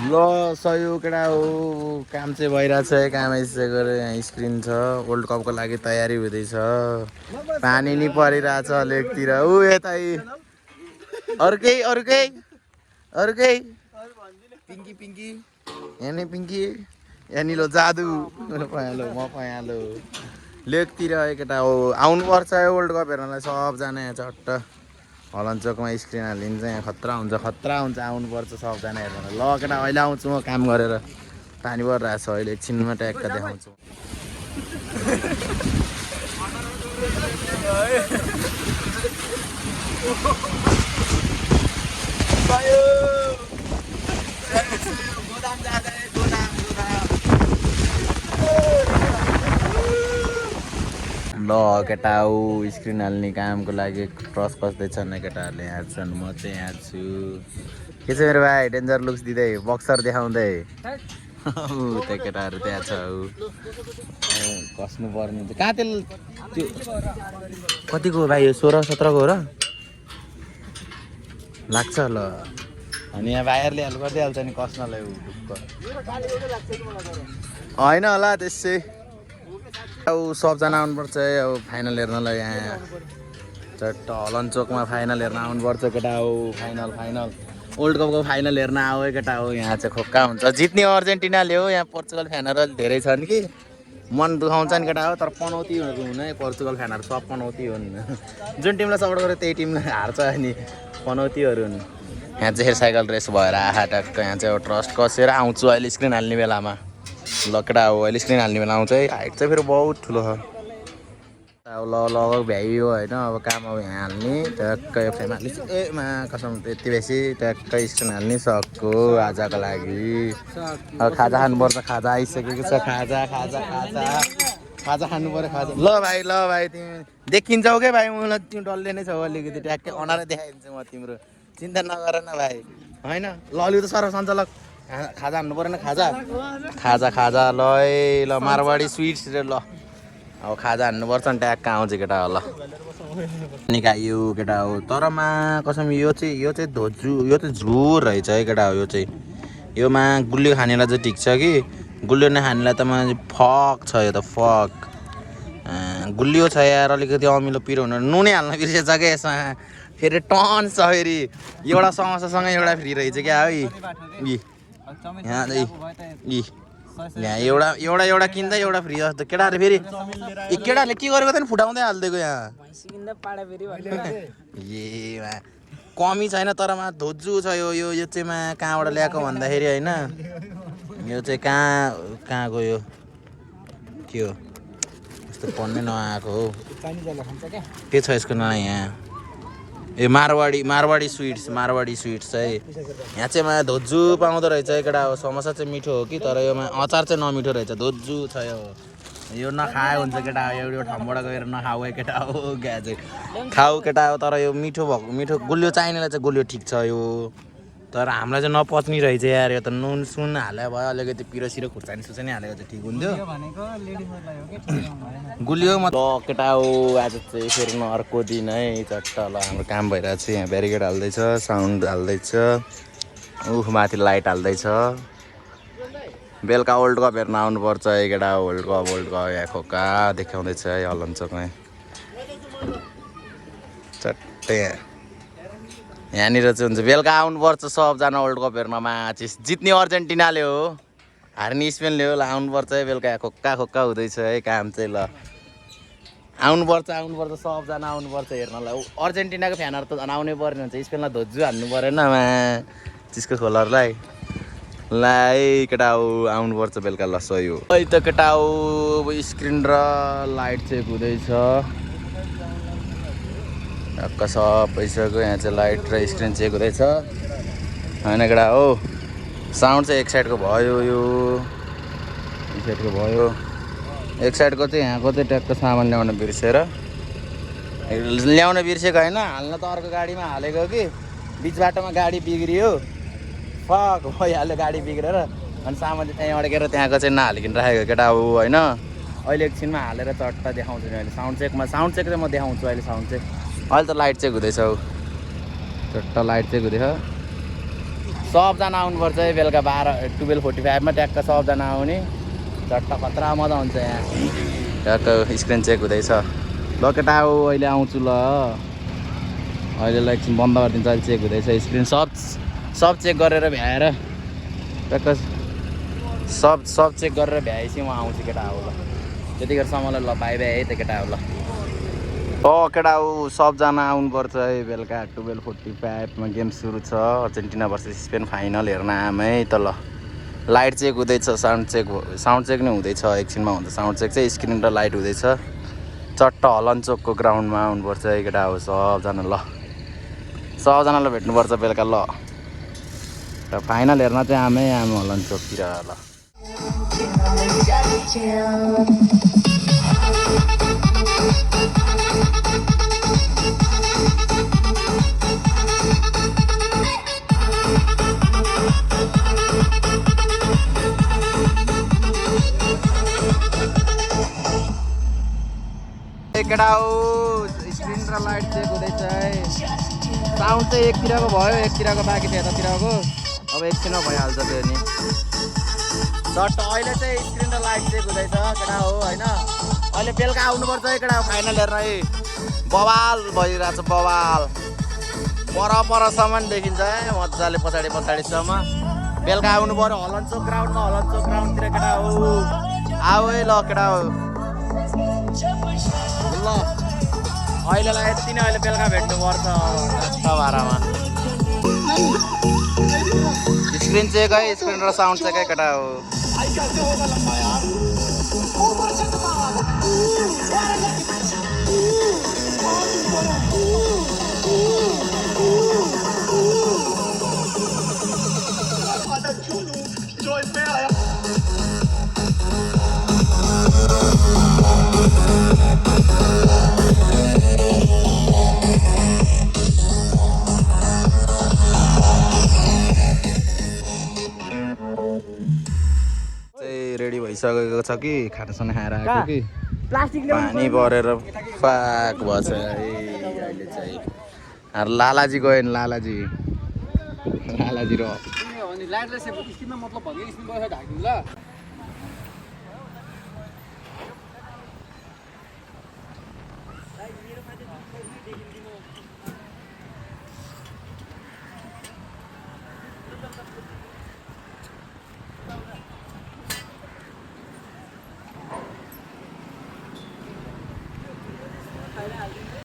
ल सहयोग केटा हो काम चाहिँ भइरहेछ काम आइसकेको यहाँ स्क्रिन छ वर्ल्ड कपको लागि तयारी हुँदैछ पानी नि परिरहेछ लेकतिर ऊ यता अर्कै अर्कै अर्कै पिङ्की पिङ्की यहाँ नि पिङ्की यहाँनिर जादु पयालो म पयालो लेकतिर केटा हो आउनुपर्छ वर्ल्ड कप हेर्नलाई सबजना यहाँ चट्ट हलनचोकमा स्क्रिन हालिन्छ यहाँ खतरा हुन्छ आउनुपर्छ सबजना हेर्न ल केटा अहिले आउँछु म काम गरेर पानी परिरहेछ अहिले एकछिनमा ट्याक्क देखाउँछु ल केटा हो स्क्रिन हाल्ने कामको लागि ट्रस बस्दैछन् केटाहरूले यहाँ छन् म चाहिँ यहाँ छु के छ मेरो भाइ डेन्जर लुक्स दिँदै बक्सर देखाउँदै त्यो केटाहरू त्यहाँ छ कस्नु पर्ने हुन्छ कहाँ त्यो कतिको भाइ यो 16-17 हो र लाग्छ ल अनि यहाँ भाइहरूले हेल्प गरिदिइहाल्छ नि कस्नलाई होइन होला त्यसै अब सबजना आउनुपर्छ अब फाइनल हेर्नलाई यहाँ चट्ट हलनचोकमा फाइनल हेर्न आउनुपर्छ केटा हो फाइनल वर्ल्ड कपको फाइनल हेर्न आऊ केटा हो यहाँ चाहिँ खोक्का हुन्छ जित्ने अर्जेन्टिनाले हो यहाँ पोर्चुगल फ्यानहरू धेरै छन् कि मन दुखाउँछन् केटा हो तर पनौती हुन है पोर्चुगल फ्यानहरू सब पनौती हुन् जुन टिमलाई सपोर्ट गरेर त्यही टिमलाई हार्छ अनि पनौतीहरू हुन् यहाँ चाहिँ साइकल रेस भएर आहा टक्क यहाँ चाहिँ ट्रस्ट कसेर आउँछु अहिले स्क्रिन हाल्ने बेलामा ल केटा हो अहिले स्क्रिन हाल्ने बेला आउँछ है हाइट चाहिँ फेरि बहुत ठुलो छ अब लगभग भ्याइयो होइन अब काम अब यहाँ हाल्ने ट्याक्कै फ्रेम हाल्ने ए मा कसम त्यति बेसी ट्याक्कै स्क्रिन हाल्ने सक्यो आजको लागि अब खाजा खानुपर्छ खाजा आइसकेको छ खाजा खानु पऱ्यो खाजा ल भाइ तिमी देखिन्छौ क्या भाइ मलाई तिमी डल्ले नै छौ अलिकति ट्याक्कै अनारै देखाइदिन्छु म तिम्रो चिन्ता नगर न भाइ होइन ललिउ त सर सञ्चालक खाजा हान्नु परेन खाजा ल ल मारवाडी स्विट्स रे ल अब खाजा हान्नुपर्छ नि ट्याक्क आउँछ केटा हो ल निकायो केटा हो तरमा कसम यो चाहिँ धोजु यो चाहिँ झुर रहेछ है केटा हो योमा गुलियो खानेलाई चाहिँ ठिक छ कि गुलियो नखानेलाई त फक छ यो त फक गुलियो छ यार अलिकति अमिलो पिरो हुनु नुनै हाल्न बिर्सेछ क्या यसमा फेरि टन छ फेरि एउटा समोसासँगै एउटा फ्री रहेछ क्या है यहाँ एउटा किन्दा एउटा फ्री जस्तो केटाहरू फेरि केटाहरूले के गरेको त नि फुटाउँदै हालिदिएको यहाँ कमी छैन तरमा धोजु छ यो चाहिँ कहाँबाट ल्याएको भन्दाखेरि होइन यो चाहिँ कहाँको यो के हो यस्तो पन्नै नआएको हो के छ यसको नयाँ यहाँ ए मारवाडी स्विट्स है यहाँ चाहिँ धोजु पाउँदो रहेछ केटा हो समोसा चाहिँ मिठो हो कि तर योमा अचार चाहिँ नमिठो रहेछ धोजु छ यो नखाए हुन्छ केटा हो एउटा ठाउँबाट गएर नखाऊ केटा हो क्या चाहिँ खाऊ केटा हो तर यो मिठो गुलियो चाहिनेलाई चाहिँ गुलियो ठिक छ यो तर हामीलाई चाहिँ नपच्ने रहेछ यार यो त नुन सुन हाले भयो अलिकति पिरो खुर्सानी सुर्सानी हालेको चाहिँ ठिक हुन्थ्यो गुलियो म केटा हो आज चाहिँ फेरि अर्को दिन है चट्ट ल हाम्रो काम भइरहेको छ यहाँ ब्यारिकेड हाल्दैछ साउन्ड हाल्दैछ माथि लाइट हाल्दैछ बेलुका वर्ल्ड कप हेर्न आउनुपर्छ है केटा वर्ल्ड कप यहाँ खोका देखाउँदैछ है हलनचोकमा चट्टै यहाँनिर चाहिँ हुन्छ बेलुका आउनुपर्छ सबजना वर्ल्ड कप हेर्नमा जित्ने अर्जेन्टिनाले हो हार्ने स्पेनले हो ल आउनुपर्छ है बेलुका खोक्का हुँदैछ है काम चाहिँ ल आउनुपर्छ सबजना आउनुपर्छ हेर्नलाई अर्जेन्टिनाको फ्यानहरू त आउनै पर्ने हुन्छ स्पेनलाई धोजु हान्नु परेन चिसको खोलहरूलाई ल है केटा हो आउनुपर्छ बेलुका ल सही हो है त केटा हो स्क्रिन र लाइट चेक हुँदैछ टक्क सब पैसाको यहाँ चाहिँ लाइट र स्क्रिन चेक हुँदैछ होइन केटा हो साउन्ड चाहिँ एक साइडको भयो एक साइडको चाहिँ यहाँको चाहिँ ट्याक्क सामान ल्याउन बिर्सेको होइन हाल्न त अर्को गाडीमा हालेको कि बिच बाटोमा गाडी बिग्रियो फक भइहाल्यो गाडी बिग्रेर अनि सामान चाहिँ त्यहीँ अड्केर त्यहाँको चाहिँ नहालिकन राखेको केटा हो होइन अहिले एकछिनमा हालेर चट्टा देखाउँछु नि अहिले साउन्ड चेक चाहिँ म देखाउँछु अहिले साउन्ड चेक अहिले त लाइट चेक हुँदैछ हौ चट्टा लाइट चेक हुँदैछ सबजना आउनुपर्छ है बेलुका 12:45 ट्याक्क सबजना आउने झट्ट खतरा मजा हुन्छ यहाँ ट्याक्क स्क्रिन चेक हुँदैछ ल केटा हो अहिले आउँछु ल अहिले एकछिन बन्द गरिदिन्छ अहिले चेक हुँदैछ स्क्रिन सब चेक गरेर भ्याएर ट्याक्क सब चेक गरेर भ्याएपछि म आउँछु केटा हो ल त्यतिखेरसम्मलाई ल बाई बाई है त केटा हो ल केटा हो सबजना आउनुपर्छ है बेलुका 12:45 गेम सुरु छ अर्जेन्टिना भर्सेस स्पेन फाइनल हेर्न आम है त ल लाइट चेक हुँदैछ साउन्ड चेक नै हुँदैछ एकछिनमा हुन्छ साउन्ड चेक चाहिँ स्क्रिन र लाइट हुँदैछ चट्ट हलनचोकको ग्राउन्डमा आउनुपर्छ है केटा हो सबजनालाई भेट्नुपर्छ बेलुका ल र फाइनल हेर्न चाहिँ आम हलनचोकतिर ल केटा हो स्क्रिन र लाइट चेक हुँदैछ है साउन्ड चाहिँ एकतिरको भयो एकतिरको बाँकी थियो यतातिरको अब एकछिनमा भइहाल्छ त्यो नि चट्ट अहिले चाहिँ स्क्रिन र लाइट चेक हुँदैछ केटा हो होइन अहिले बेलुका आउनुपर्छ है केटा हो फाइनल हेर्न है बवाल भइरहेछ बवाल परसम्म देखिन्छ है मजाले पछाडिसम्म बेलुका आउनु पऱ्यो हलनचोक ग्राउन्डतिर केटा हो आऊ है ल केटा हो ल अहिलेलाई यति नै अहिले बेलुका भेट्नुपर्छ 12:00 स्क्रिन चेक है स्क्रिन र साउन्ड चेक है केटा हो रेडी भइसकेको छ कि खानासाना खाएर आएको कि पानी परेर फाक भएछ है अहिले चाहिँ लालाजी गयो नि लालाजी र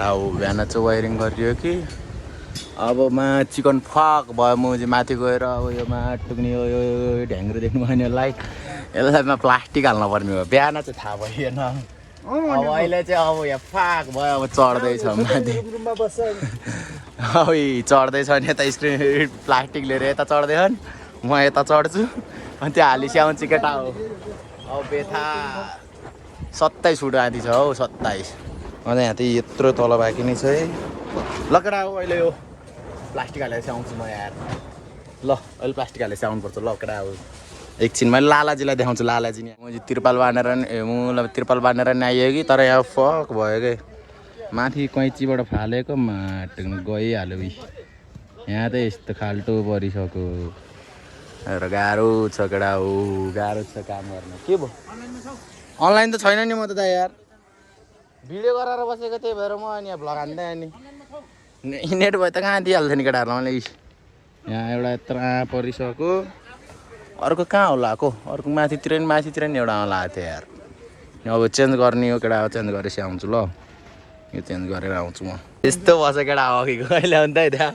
अब बिहान चाहिँ वायरिङ गरियो कि अब चिकन फक भयो म चाहिँ माथि गएर अब यो टुक्ने यो ढ्याङ्ग्रो देख्नु भएन यसलाई प्लास्टिक हाल्नु पर्ने हो बिहान चाहिँ थाहा भएन अब अहिले चाहिँ अब यहाँ फाक भयो अब चढ्दैछ माथि अब चढ्दैछ नि यता स्क्रिन प्लास्टिक लिएर यता चढ्दैछन् म यता चढ्छु अनि त्यो हालिसी आउँछ केटा हो अब बेथा 27 फुट आँधी छ हौ 27 अन्त यहाँ चाहिँ यत्रो तल बाँकी नै छ है ल केटा हो अहिले यो प्लास्टिक हालेर चाहिँ आउँछु म यार ल अहिले प्लास्टिक हालेर चाहिँ आउनुपर्छ ल केटा हो एकछिन मैले लालाजीलाई देखाउँछु लालाजी नि म चाहिँ तिरपाल बाँधेर नि आइयो कि तर यहाँ फक भयो कि माथि कैँचीबाट फालेको माटो गइहाल्यो यहाँ त यस्तो खाल्टो परिसक्यो र गाह्रो छ केटा हो गाह्रो छ काम गर्न के भयो अनलाइन त छैन नि म त यार भिडियो गरेर बसेको त्यही भएर म अनि यहाँ भ्लग हान्दै अनि नेट भयो त कहाँ दिइहाल्छ नि केटाहरूलाई मैले यहाँ एउटा यत्रो परिसक्यो अर्को कहाँ होला अर्को माथितिर नि एउटा आएको थियो यार अब चेन्ज गर्ने हो केटा चेन्ज गरेपछि आउँछु ल यो चेन्ज गरेर आउँछु म यस्तो बस्छ केटा अघिको अहिले अन्त है त्यहाँ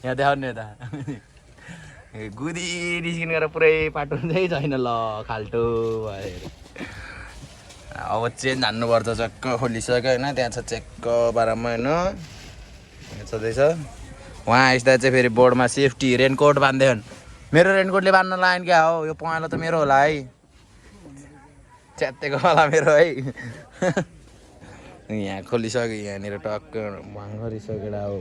यहाँ देखाउने यता गुदी निस्किनु पुरै पाटो चाहिँ छैन ल खाल्टो भएर अब चेन्ज हान्नुपर्छ चक्क खोलिसक्यो होइन त्यहाँ छ चेक्क बारामा होइन छँदैछ उहाँ आइस्दा चाहिँ फेरि बोर्डमा सेफ्टी रेनकोट बाँध्दैन मेरो रेनकोटले बाँध्न लाग्यो क्या हो यो पहेँलो त मेरो होला है च्यातेको होला मेरो है यहाँ खोलिसक्यो यहाँनिर टक्क भाङ गरिसकेर हो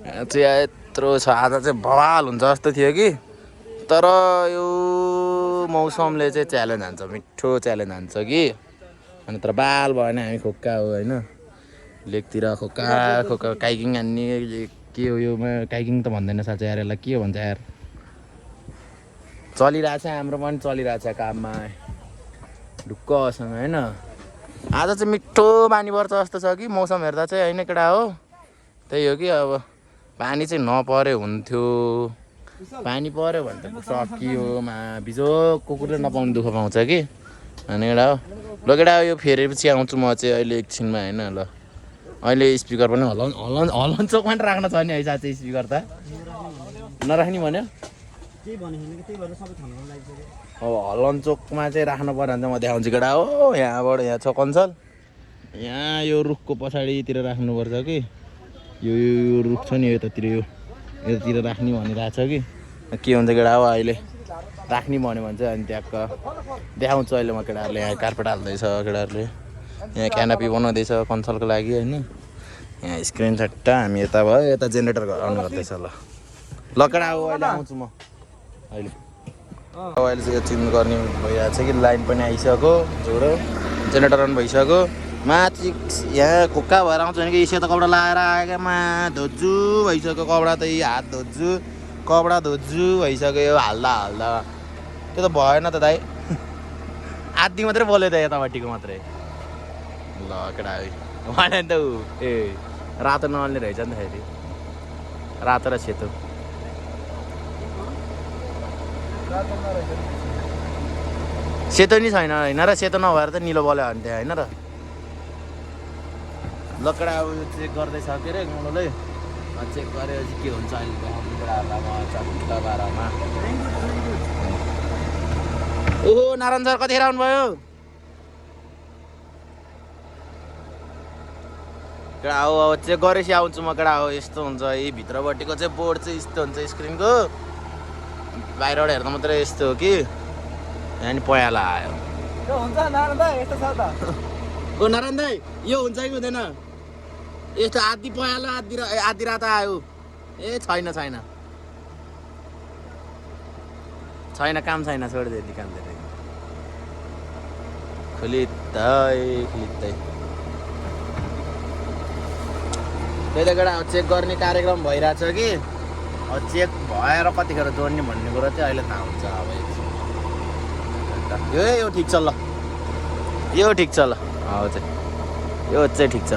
यहाँ चाहिँ यत्रो छ आज चाहिँ बवाल हुन्छ जस्तो थियो कि तर यो मौसमले चाहिँ च्यालेन्ज हान्छ मिठो च्यालेन्ज हान्छ कि अनि तर बाल भएन हामी खोक्का हो होइन लेकतिर खोक्का काइकिङ हान्ने के हो यो काइकिङ त भन्दैन साँच्चै यार यसलाई के भन्छ यार चलिरहेछ हाम्रो पनि चलिरहेछ काममा ढुक्कसँग होइन आज चाहिँ मिठो बानी पर्छ जस्तो छ कि मौसम हेर्दा चाहिँ होइन केटा हो त्यही हो कि अब पानी चाहिँ नपरे हुन्थ्यो पानी पऱ्यो भने त सकियो बिजो कुकुरले नपाउने दुःख पाउँछ कि अनि केटा हो ल केटा यो फेरेपछि आउँछु म चाहिँ अहिले एकछिनमा होइन ल अहिले स्पिकर पनि हलन चोकमा राख्न छ नि है साँच्चै स्पिकर त नराख्ने भन्यो अब हलन चोकमा चाहिँ राख्नु पर्यो भने चाहिँ म देखाउँछु केटा हो यहाँबाट यहाँ छ कन्सल यहाँ यो रुखको पछाडितिर राख्नुपर्छ कि यो रुख छ नि यतातिर यतातिर राख्ने भनिरहेछ कि के हुन्छ केटा हो अहिले राख्ने भन्यो भने चाहिँ अनि ट्याक्क देखाउँछु अहिले म केटाहरूले यहाँ कार्पेट हाल्दैछ केटाहरूले यहाँ क्यानापी बनाउँदैछ कन्सलको लागि होइन यहाँ स्क्रिन सट्टा हामी यता भयो यता जेनेरेटर अन गर्दैछ ल केटा हो अहिले आउँछु म अहिले चाहिँ यो चिन्नु गर्ने भइरहेको छ कि लाइन पनि आइसक्यो जोडो जेनेरेटर अन भइसक्यो माथि यहाँ खुक्का भएर आउँछ भने कि सेतो कपडा लगाएर आएकोमा धोज्जु भइसक्यो कपडा त हात धोज्जु कपडा धोज्जु भइसक्यो हाल्दा त्यो त भएन त दाइ आधी मात्रै बोल्यो त यतापट्टिको मात्रै ल केटा भएन नि त ऊ ए रातो नहल्ने रहेछ नि त फेरि रातो र सेतो सेतो नि छैन होइन र सेतो नभएर त निलो बोल्यो भने थियो होइन र लकडा अब चेक गर्दैछ के अरे गाउँले चेक गरेपछि के हुन्छ अहिले बाह्रमा ओहो नारायण सर कतिखेर आउनुभयो केटा हो अब चेक गरेपछि आउँछु म केटा हो यस्तो हुन्छ यी भित्रपट्टिको चाहिँ बोर्ड चाहिँ यस्तो हुन्छ स्क्रिनको बाहिरबाट हेर्दा मात्रै यस्तो हो कि यहाँ नि पयाला आयो ओ नारायण दाइ यो हुन्छ कि हुँदैन यस्तो आधी पयालो आधी रात आयो ए छैन काम छैन छोडिदिए काम धेरै खुलित्दै त्यही त केटा चेक गर्ने कार्यक्रम भइरहेछ कि अब चेक भएर कतिखेर जोड्ने भन्ने कुरो चाहिँ अहिले थाहा हुन्छ अब यो ठिक छ ल यो ठिक छ ल यो चाहिँ ठिक छ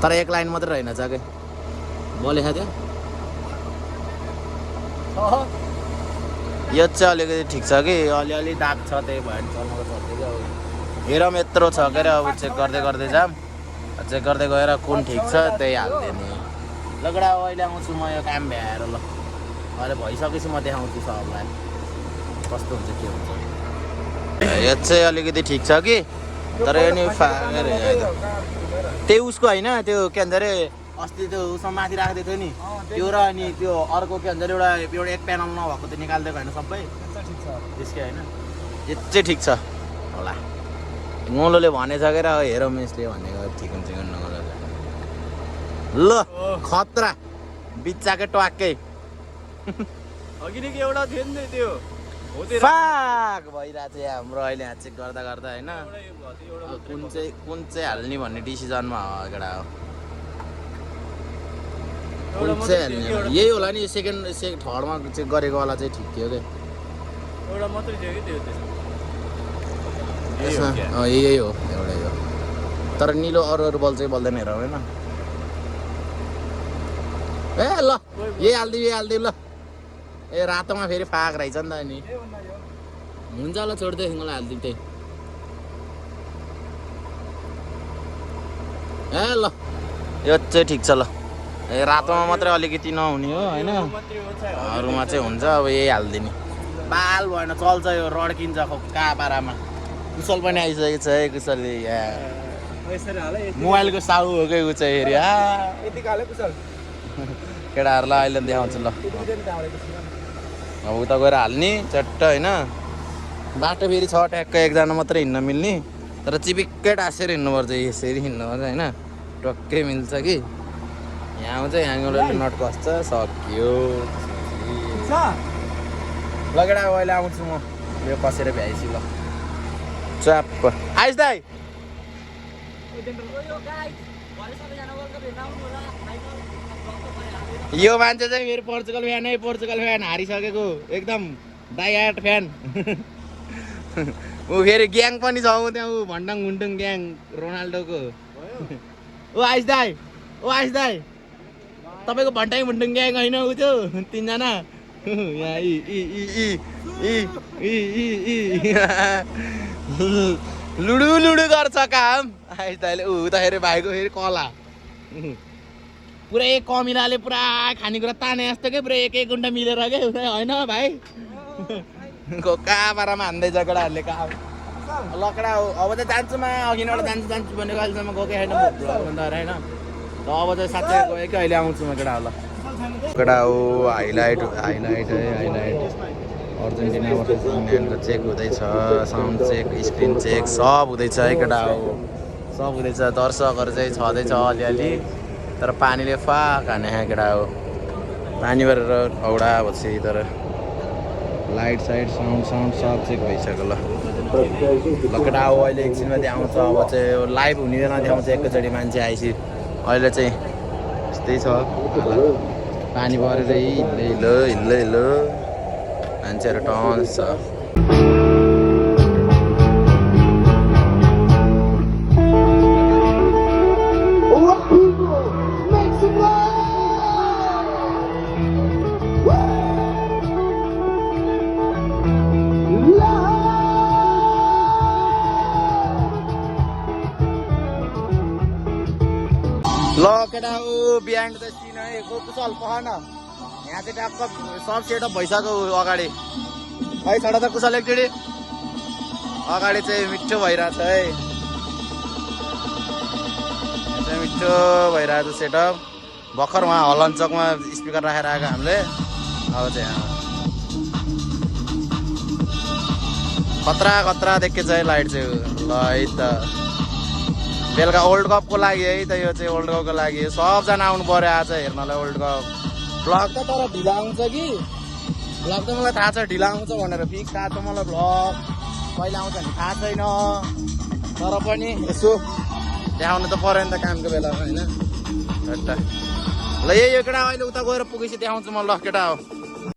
तर एक लाइन मात्रै रहेनछ कि बोलेको थियो यो चाहिँ अलिकति ठिक छ कि अलिअलि दाग छ त्यही भएर चल्नुको सक्छ कि अब हेरौँ यत्रो छ के अरे अब चेक गर्दै जाम चेक गर्दै गएर कुन ठिक छ त्यही हाल्दियो नि लगडा अहिले आउँछु म यो काम भ्याएर ल अहिले भइसकेपछि म देखाउँछु सबलाई कस्तो हुन्छ के हुन्छ यो चाहिँ अलिकति ठिक छ कि तर यो नि त्यही उसको होइन त्यो के भन्छ अरे अस्ति त्यो उसमा माथि राख्दै थियो नि त्यो र अनि त्यो अर्को के भन्छ एउटा एक प्यानल नभएको त्यो निकालिदिएको होइन सबै त्यसकै होइन यो चाहिँ ठिक छ होला गोलोले भनेछ के र हेरौँ यसले भनेको ठिक हुन्छ कि नगोलोले ल खतरा बिच्चाकै ट्वाक्कै अघि नै एउटा थियो नि त्यो फाक भइरहेको छ हाम्रो अहिले यहाँ चेक गर्दा होइन कुन चाहिँ हाल्ने भन्ने डिसिजनमा हो केटा हो कुन चाहिँ हाल्ने यही होला नि सेकेन्ड थर्डमा चेक गरेको वाला चाहिँ ठिक थियो एउटा मात्रै थियो कि त्यो यही हो एउटै हो तर निलो अरू बल चाहिँ बल्दैन हेर होइन ए ल यही हालिदिउँ ल ए रातोमा फेरि फाक रहेछ नि त अनि हुन्छ ल छोड्दै मलाई हालिदिउँ त्यही ए ल यो चाहिँ ठिक छ ल ए रातोमा मात्रै अलिकति नहुने हो होइन अरूमा चाहिँ हुन्छ अब यही हालिदिने बाल भएन चल्छ यो रड्किन्छ खोक्का पारामा कुशल पनि आइसकेको छ है कुशलले यहाँ मोबाइलको साउ हो कि ऊ चाहिँ हेरि केटाहरूलाई अहिले देखाउँछु ल अब उता गएर हाल्ने चट्ट होइन बाटो फेरि छ ट्याक्क एकजना मात्रै हिँड्न मिल्ने तर चिपिक्कै टाँसेर हिँड्नुपर्छ यसरी हिँड्नुपर्छ होइन टक्कै मिल्छ कि यहाँ आउँछ यहाँबाट नट कस्छ सक्यो ल केटा अहिले आउँछु म यो कसेर भ्याइसी ल च्याप्प आइस दाइ यो मान्छे चाहिँ फेरि पोर्चुगल फ्यान हारिसकेको एकदम डाइहार्ड फ्यान ऊ फेरि ग्याङ पनि छ ऊ त्यहाँ ऊ भन्डाङ भुन्डुङ ग्याङ रोनाल्डोको ओ आइस दाई तपाईँको भन्डाङ भुन्डुङ ग्याङ होइन ऊ त्यो तिनजना यहाँ लुडु गर्छ काम आइस दाइले ऊ त फेरि भाइको फेरि कला पुरै कमिलाले पुरा खानेकुरा ताने जस्तो के पुरा एक घन्टा मिलेर के होइन भाइ कहाँबाट हान्दैछ केटाहरूले कहाँ लकडा हो अब चाहिँ जान्छु अघिबाट जान्छु भनेको अहिलेसम्म गएकै छैन भन्दा होइन अब चाहिँ साँच्चै गएकै अहिले आउँछु म केटा हो हाइलाइट अर्जेन्टिनाबाट इङ्ल्यान्डको चेक हुँदैछ साउन्ड चेक स्क्रिन चेक सब हुँदैछ है केटा हो सब हुँदैछ दर्शकहरू चाहिँ छँदैछ अलिअलि तर पानीले फाक हाने केटा हो पानी गरेर औडा पछि तर लाइट साइट साउन्ड सब चेक भइसक्यो ल केटा हो अहिले एकछिनमा देखाउँछ अब चाहिँ लाइभ हुँदैन देखाउँछ एकैचोटि मान्छे आएपछि अहिले चाहिँ यस्तै छ पानी परेर हिल्लो मान्छेहरू टन्स छ ल केटा हो बिहान त सिन है कुशल पहन यहाँ चाहिँ ट्याक्क सब सेटअप भइसक्यो अगाडि है छोडा त कुशल एकचोटि अगाडि चाहिँ मिठो भइरहेछ है चाहिँ मिठो भइरहेछ सेटअप भर्खर उहाँ हलन चकमा स्पिकर राखेर आएको हामीले अब चाहिँ खतरा देखेको छ है लाइट चाहिँ ल है त बेलुका वर्ल्ड कपको लागि है त यो चाहिँ वर्ल्ड कपको लागि सबजना आउनु पर्यो आज हेर्नलाई वर्ल्ड कप भ्लग त तर ढिला आउँछ कि भ्लग त मलाई थाहा छ ढिला आउँछ भनेर फिक्स थाहा छ मलाई भ्लग कहिले आउँछ भने थाहा छैन तर पनि यसो देखाउनु त पऱ्यो नि त कामको बेलामा होइन ल यो केटा अहिले उता गएर पुगेपछि देखाउँछु म ल केटा हो